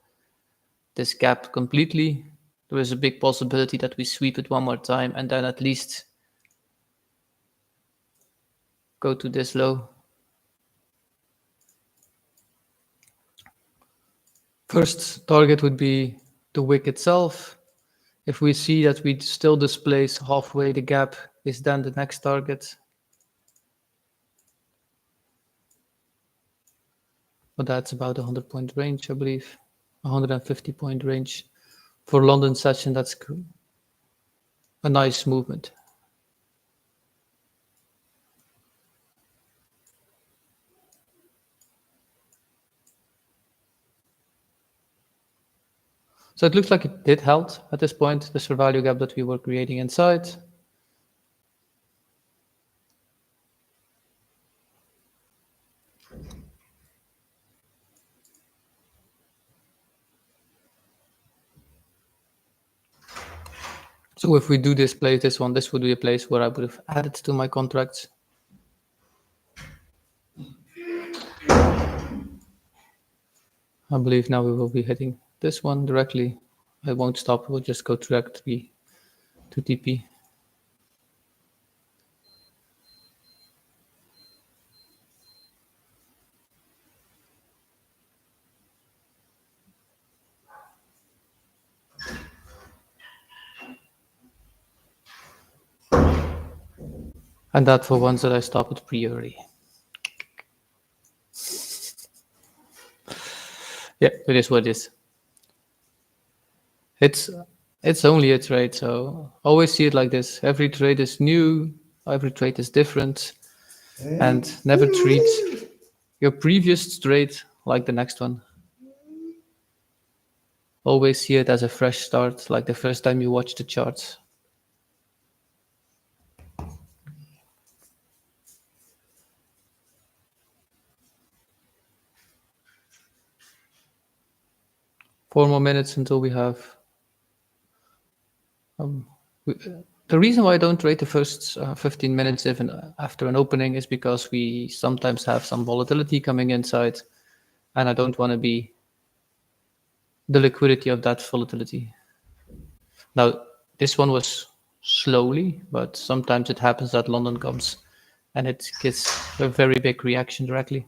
this gap completely. There is a big possibility that we sweep it one more time and then at least go to this low. First target would be the wick itself. If we see that we still displace halfway the gap, is then the next target. But that's about 100-point range, I believe. 150-point range. For London session, that's a nice movement. So it looks like it did held at this point, the fair value gap that we were creating inside. So if we do displace this one, this would be a place where I would have added to my contracts. I believe now we will be hitting this one directly. I won't stop, we'll just go directly to TP. And that for ones that I stop it pre-early. Yeah, it is what it is. It's it's only a trade, so always see it like this. Every trade is new, every trade is different, and never treat your previous trade like the next one. Always see it as a fresh start, like the first time you watch the charts. Four more minutes until we have. Um, we, the reason why I don't trade the first 15 minutes even after an opening is because we sometimes have some volatility coming inside, and I don't want to be the liquidity of that volatility. Now, this one was slowly, but sometimes it happens that London comes and it gets a very big reaction directly.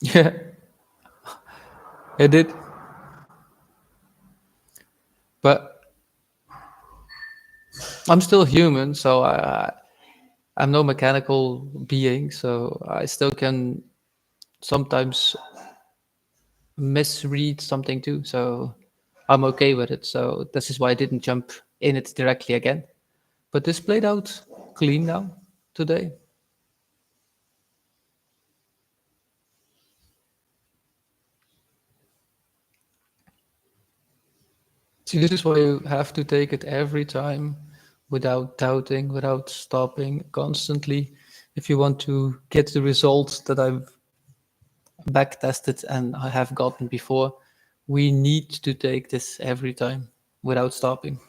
Yeah, it did. But I'm still human, so I'm no mechanical being, so I still can sometimes misread something too. So I'm okay with it. So this is why I didn't jump in it directly again. But this played out clean now today. See, this is why you have to take it every time without doubting, without stopping constantly. If you want to get the results that I've back tested and I have gotten before, we need to take this every time without stopping.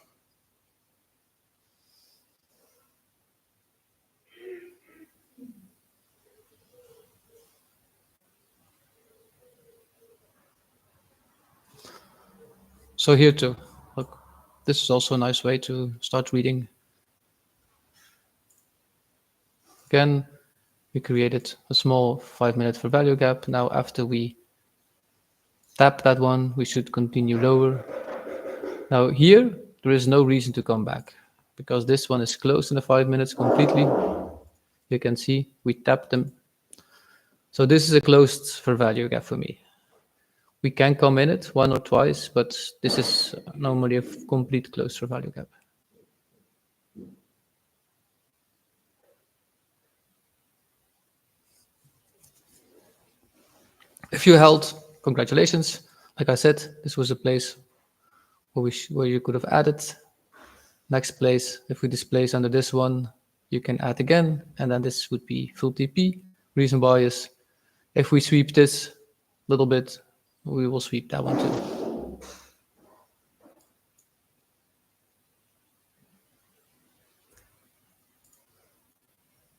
So here too, look, this is also a nice way to start reading. Again, we created a small 5 minute for value gap. Now after we tap that one, we should continue lower. Now here, there is no reason to come back because this one is closed in the 5 minutes completely. You can see we tapped them. So this is a closed for value gap for me. We can come in it one or twice, but this is normally a complete closed for value gap. If you held, congratulations. Like I said, this was a place where you could have added. Next place, if we displace under this one, you can add again, and then this would be full TP. Reason why is if we sweep this little bit, we will sweep that one too.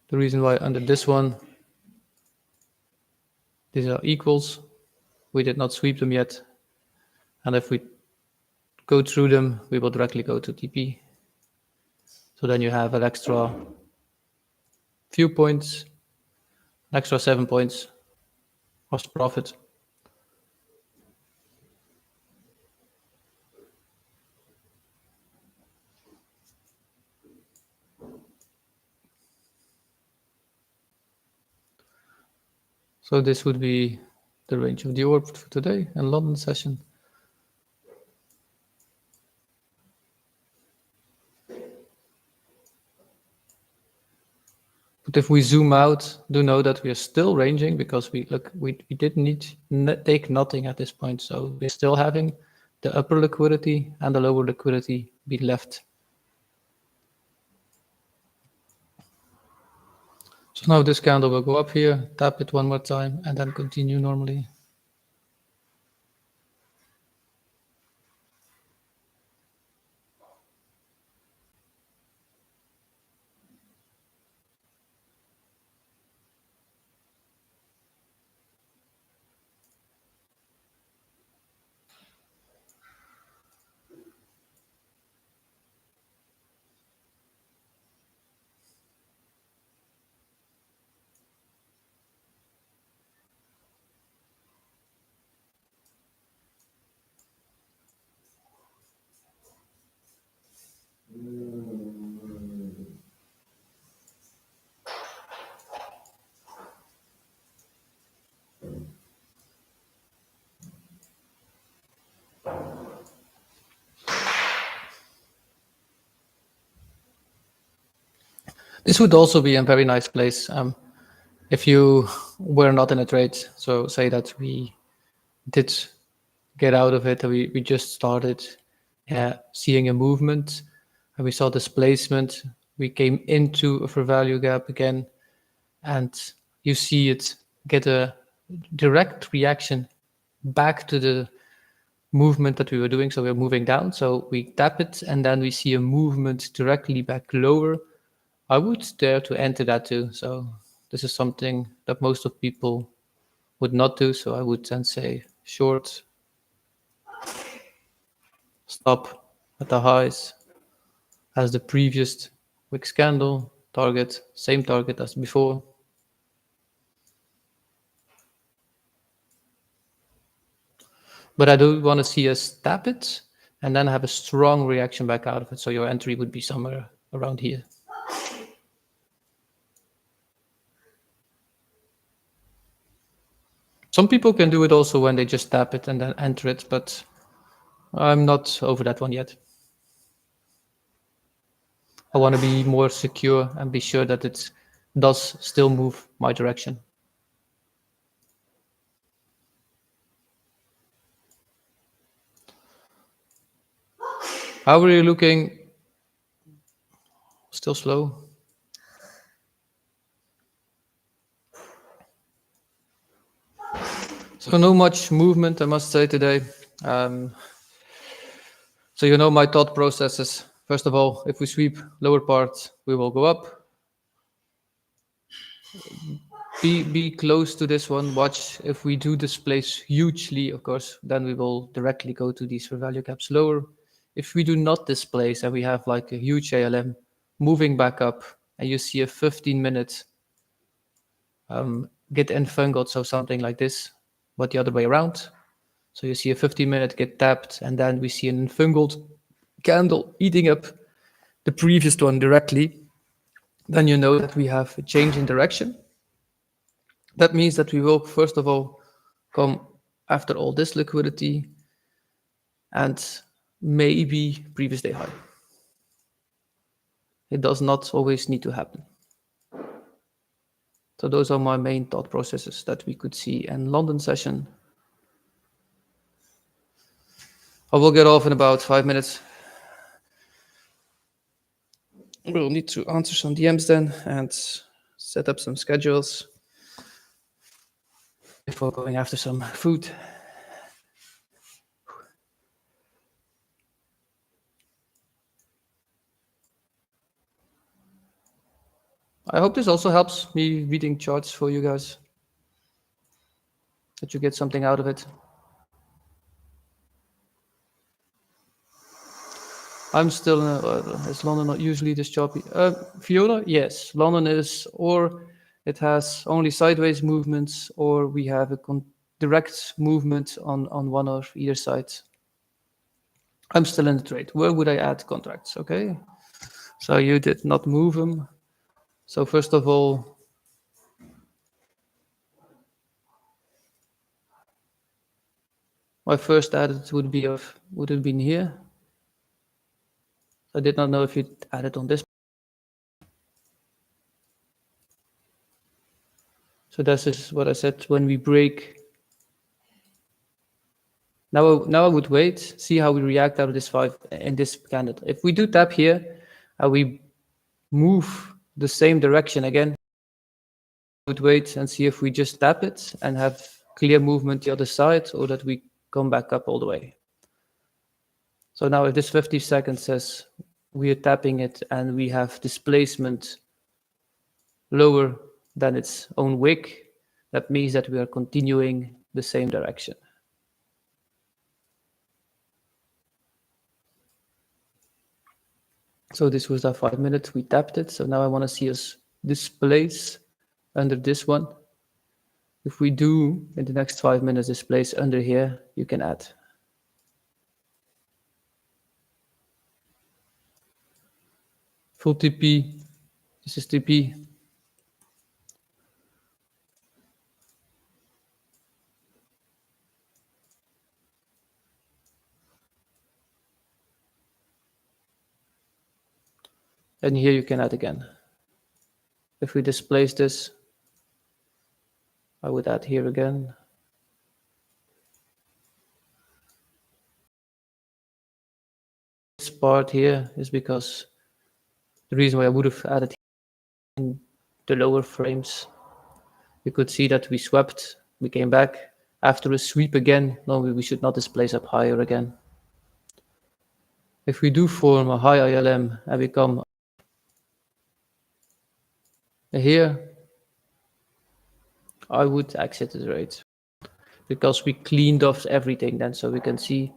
The reason why under this one, these are equals. We did not sweep them yet. And if we go through them, we will directly go to TP. So then you have an extra few points, an extra 7 points of profit. So this would be the range of the orb for today and London session. But if we zoom out, do know that we are still ranging because we didn't need take nothing at this point. So we're still having the upper liquidity and the lower liquidity be left. So now this candle will go up here, tap it one more time, and then continue normally. This would also be a very nice place if you were not in a trade. So say that we did get out of it, and we just started seeing a movement, and we saw displacement. We came into a fair value gap again, and you see it get a direct reaction back to the movement that we were doing. So we're moving down. So we tap it, and then we see a movement directly back lower. I would dare to enter that too. So this is something that most of people would not do. So I would then say short, stop at the highs as the previous wick candle, target, same target as before. But I do want to see us tap it and then have a strong reaction back out of it. So your entry would be somewhere around here. Some people can do it also when they just tap it and then enter it, but I'm not over that one yet. I want to be more secure and be sure that it does still move my direction. How are you looking? Still slow. So no much movement, I must say, today. So you know my thought processes. First of all, if we sweep lower part, we will go up. Be close to this one. Watch if we do displace hugely, of course, then we will directly go to these fair value gaps lower. If we do not displace and we have like a huge ALM moving back up, and you see a 15-minute get enfungled, so something like this, but the other way around. So you see a 15-minute get tapped, and then we see an enfungled candle eating up the previous one directly. Then you know that we have a change in direction. That means that we will, first of all, come after all this liquidity and maybe previous day high. It does not always need to happen. So those are my main thought processes that we could see in London session. I will get off in about 5 minutes. We'll need to answer some DMs then and set up some schedules before going after some food. I hope this also helps me reading charts for you guys, that you get something out of it. I'm still in is London not usually this choppy? Fiona, yes, London is, or it has only sideways movements, or we have a direct movement on one or either side. I'm still in the trade. Where would I add contracts? Okay, so you did not move them. So first of all, my first added would have been here. I did not know if you added on this. So this is what I said when we break. Now I would wait, see how we react out of this 5 in this candle. If we do tap here, we move the same direction again, I would wait and see if we just tap it and have clear movement the other side, or that we come back up all the way. So now if this 50 seconds says we are tapping it and we have displacement lower than its own wick, that means that we are continuing the same direction. So this was our 5 minutes, we tapped it. So now I want to see us displace under this one. If we do in the next 5 minutes displace under here, you can add. Full TP, this is TP. And here you can add again. If we displace this, I would add here again. This part here is because the reason why I would have added in the lower frames. You could see that we swept, we came back. After a sweep again, no, we should not displace up higher again. If we do form a high ILM and we come here, I would exit the trade because we cleaned off everything then. So we can see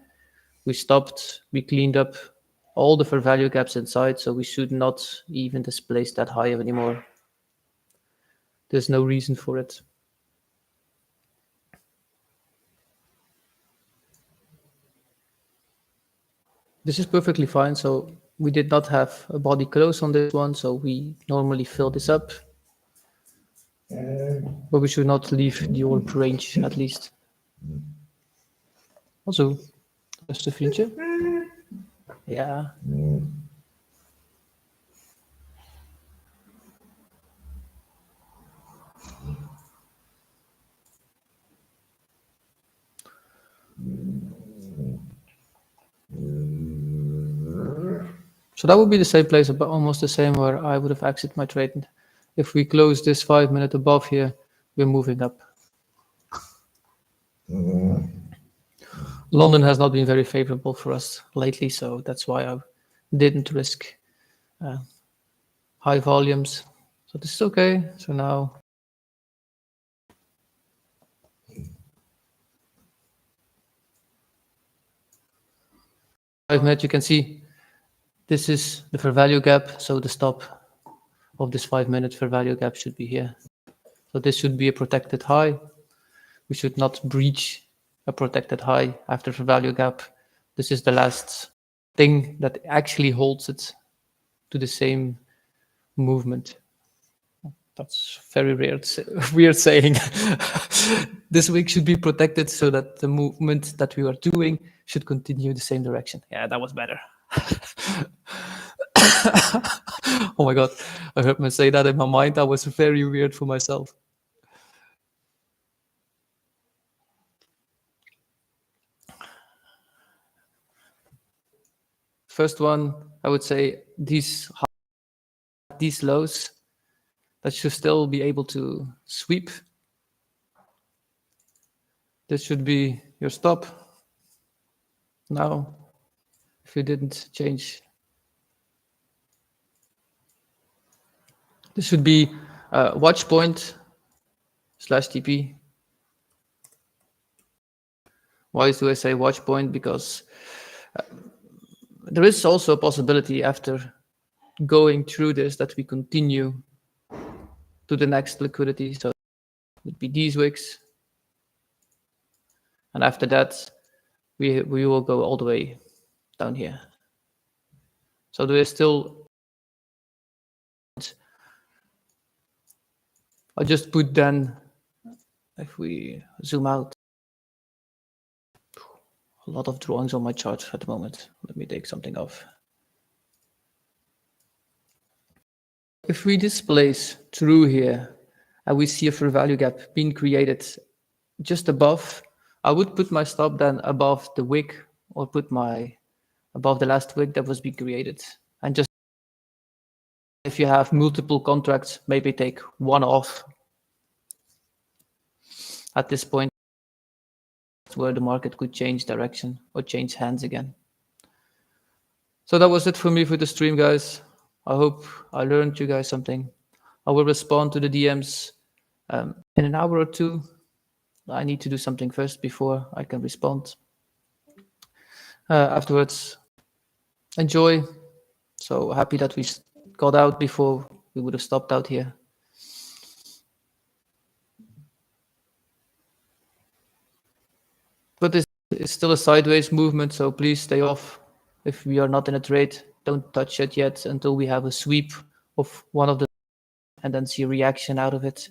we stopped, we cleaned up all the fair value gaps inside, so we should not even displace that high anymore. There's no reason for it. This is perfectly fine. So we did not have a body close on this one, so we normally fill this up. But we should not leave the old range, at least. Also, beste vriendje. Ja. So that would be the same place, but almost the same where I would have exited my trade. If we close this 5 minute above here, we're moving up. London has not been very favorable for us lately, so that's why I didn't risk high volumes. So this is okay. So now you can see this is the fair value gap. So the stop of this 5 minute fair value gap should be here. So this should be a protected high. We should not breach a protected high after fair value gap. This is the last thing that actually holds it to the same movement. That's very weird saying. This week should be protected so that the movement that we are doing should continue the same direction. Yeah, that was better. Oh my God, I heard me say that in my mind. That was very weird for myself. First one, I would say these lows, that should still be able to sweep. This should be your stop. Now, if you didn't change, this should be watch point / TP. Why do I say watch point? Because there is also a possibility after going through this that we continue to the next liquidity. So it would be these wicks. And after that, we will go all the way down here. So there is still, I just put then, if we zoom out, a lot of drawings on my chart at the moment. Let me take something off. If we displace through here and we see a fair value gap being created just above, I would put my stop then above the wick or put my above the last wick that was being created. And just if you have multiple contracts, maybe take one off at this point where the market could change direction or change hands again. So that was it for me for the stream, guys. I hope I learned you guys something. I will respond to the DMs in an hour or two. I need to do something first before I can respond. Afterwards, enjoy. So happy that we got out before we would have stopped out here. But this is still a sideways movement, so please stay off. If we are not in a trade, don't touch it yet until we have a sweep of one of the and then see a reaction out of it.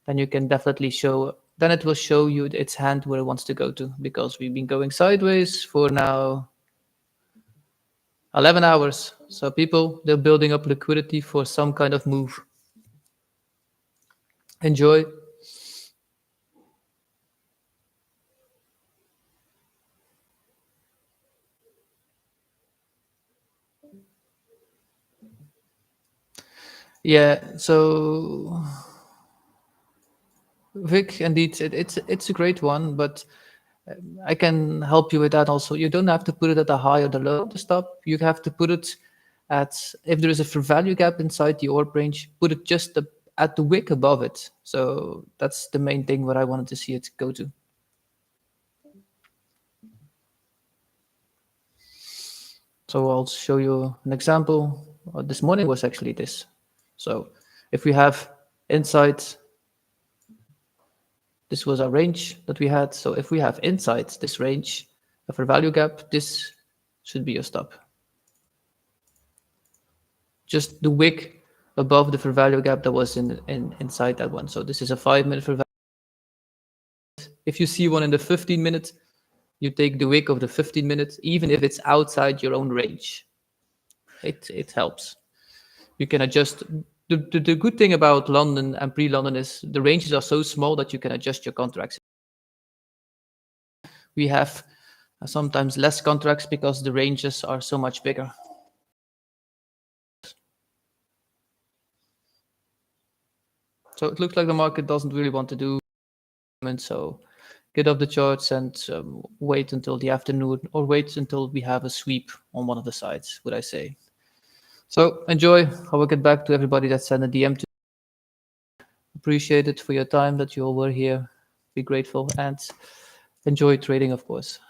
Then you can definitely show, then it will show you its hand where it wants to go to, because we've been going sideways for now 11 hours. So people, they're building up liquidity for some kind of move. Enjoy. Yeah, so Vic, indeed, it's a great one, but I can help you with that also. You don't have to put it at the high or the low to stop. You have to put it at, if there is a fair value gap inside the orb range, put it just at the wick above it. So that's the main thing what I wanted to see it go to. So I'll show you an example. This morning was actually this. So if we have inside, this was our range that we had. So if we have inside this range of a value gap, this should be your stop. Just the wick above the fair value gap that was inside that one. So this is a 5-minute fair value. If you see one in the 15-minute, you take the wick of the 15 minutes, even if it's outside your own range. It helps. You can adjust. The good thing about London and pre-London is the ranges are so small that you can adjust your contracts. We have sometimes less contracts because the ranges are so much bigger. So it looks like the market doesn't really want to do, so get off the charts and wait until the afternoon, or wait until we have a sweep on one of the sides, would I say. So enjoy. I will get back to everybody that sent a DM to. Appreciate it for your time that you all were here. Be grateful and enjoy trading, of course.